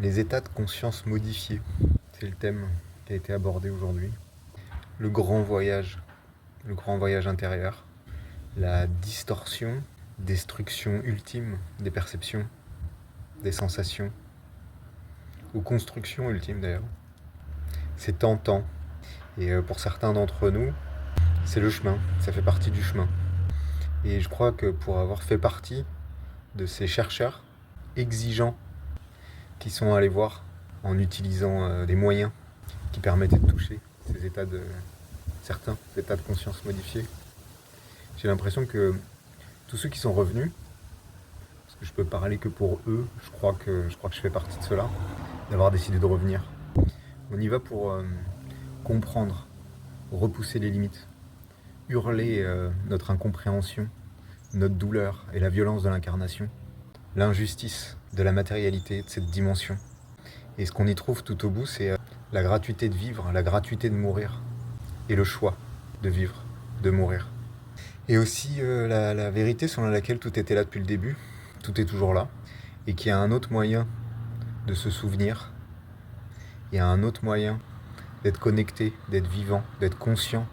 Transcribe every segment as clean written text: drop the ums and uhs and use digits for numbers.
Les états de conscience modifiés, c'est le thème qui a été abordé aujourd'hui. Le grand voyage intérieur, la distorsion, destruction ultime des perceptions, des sensations, ou construction ultime d'ailleurs. C'est tentant, et pour certains d'entre nous, c'est le chemin, ça fait partie du chemin. Et je crois que pour avoir fait partie de ces chercheurs exigeants qui sont allés voir en utilisant des moyens qui permettaient de toucher certains états de conscience modifiés, j'ai l'impression que tous ceux qui sont revenus, parce que je peux parler que pour eux, je crois que je fais partie de ceux-là, d'avoir décidé de revenir. On y va pour comprendre, repousser les limites, hurler notre incompréhension, notre douleur et la violence de l'incarnation, l'injustice de la matérialité, de cette dimension. Et ce qu'on y trouve tout au bout, c'est la gratuité de vivre, la gratuité de mourir, et le choix de vivre, de mourir. Et aussi la vérité selon laquelle tout était là depuis le début, tout est toujours là, et qu'il y a un autre moyen de se souvenir, il y a un autre moyen d'être connecté, d'être vivant, d'être conscient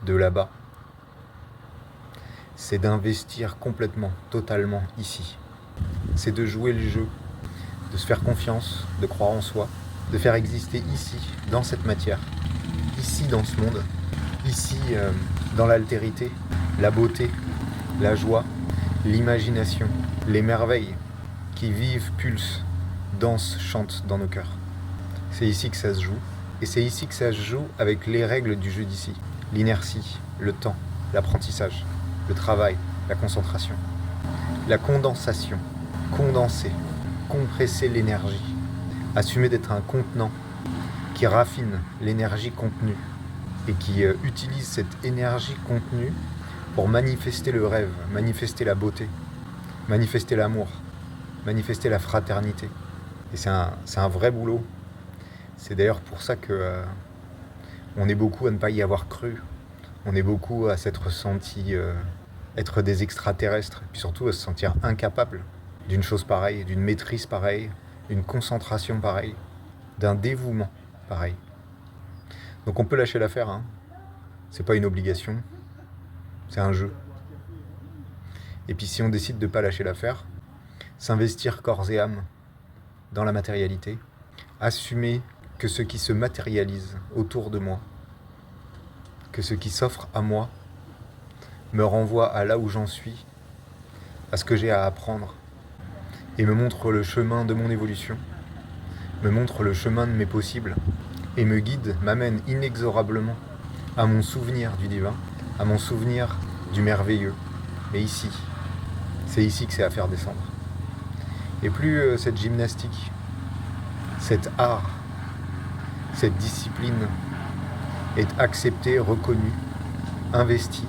de là-bas. C'est d'investir complètement, totalement ici. C'est de jouer le jeu, de se faire confiance, de croire en soi, de faire exister ici, dans cette matière, ici dans ce monde, ici dans l'altérité, la beauté, la joie, l'imagination, les merveilles qui vivent, pulsent, dansent, chantent dans nos cœurs. C'est ici que ça se joue, et c'est ici que ça se joue avec les règles du jeu d'ici. L'inertie, le temps, l'apprentissage, le travail, la concentration, la condensation, condenser, compresser l'énergie, assumer d'être un contenant qui raffine l'énergie contenue et qui utilise cette énergie contenue pour manifester le rêve, manifester la beauté, manifester l'amour, manifester la fraternité. Et c'est un vrai boulot. C'est d'ailleurs pour ça que on est beaucoup à ne pas y avoir cru. On est beaucoup à s'être senti être des extraterrestres, puis surtout à se sentir incapable d'une chose pareille, d'une maîtrise pareille, d'une concentration pareille, d'un dévouement pareil. Donc on peut lâcher l'affaire, hein. C'est pas une obligation, c'est un jeu. Et puis si on décide de pas lâcher l'affaire, s'investir corps et âme dans la matérialité, assumer que ce qui se matérialise autour de moi, que ce qui s'offre à moi, me renvoie à là où j'en suis, à ce que j'ai à apprendre, et me montre le chemin de mon évolution, me montre le chemin de mes possibles, et me guide, m'amène inexorablement à mon souvenir du divin, à mon souvenir du merveilleux. Mais ici, c'est ici que c'est à faire descendre. Et plus cette gymnastique, cet art, cette discipline est acceptée, reconnue, investie,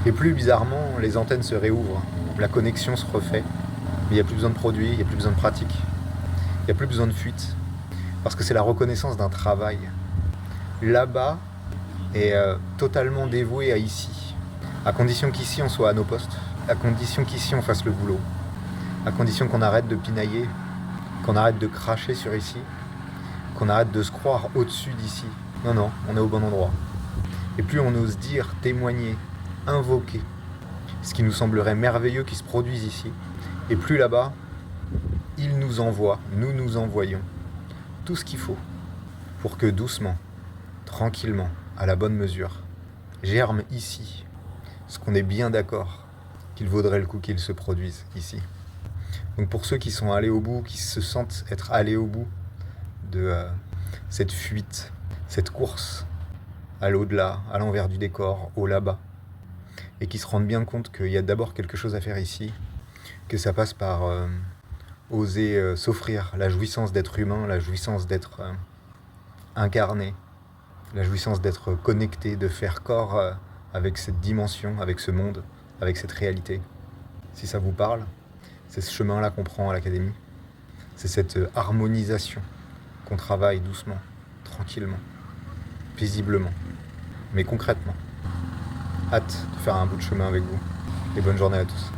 et plus bizarrement les antennes se réouvrent, la connexion se refait, mais il n'y a plus besoin de produits, il n'y a plus besoin de pratique, il n'y a plus besoin de fuite, parce que c'est la reconnaissance d'un travail. Là-bas est totalement dévoué à ici, à condition qu'ici on soit à nos postes, à condition qu'ici on fasse le boulot, à condition qu'on arrête de pinailler, qu'on arrête de cracher sur ici, qu'on arrête de se croire au-dessus d'ici. Non, on est au bon endroit. Et plus on ose dire, témoigner, invoquer ce qui nous semblerait merveilleux qui se produise ici, et plus là-bas, il nous envoie, nous envoyons tout ce qu'il faut pour que doucement, tranquillement, à la bonne mesure, germe ici ce qu'on est bien d'accord qu'il vaudrait le coup qu'il se produise ici. Donc pour ceux qui sont allés au bout, qui se sentent être allés au bout de cette fuite, cette course à l'au-delà, à l'envers du décor, au là-bas, et qui se rendent bien compte qu'il y a d'abord quelque chose à faire ici, que ça passe par oser s'offrir la jouissance d'être humain, la jouissance d'être incarné, la jouissance d'être connecté, de faire corps avec cette dimension, avec ce monde, avec cette réalité. Si ça vous parle, c'est ce chemin-là qu'on prend à l'académie. C'est cette harmonisation qu'on travaille doucement, tranquillement, paisiblement, mais concrètement. Hâte de faire un bout de chemin avec vous. Et bonne journée à tous.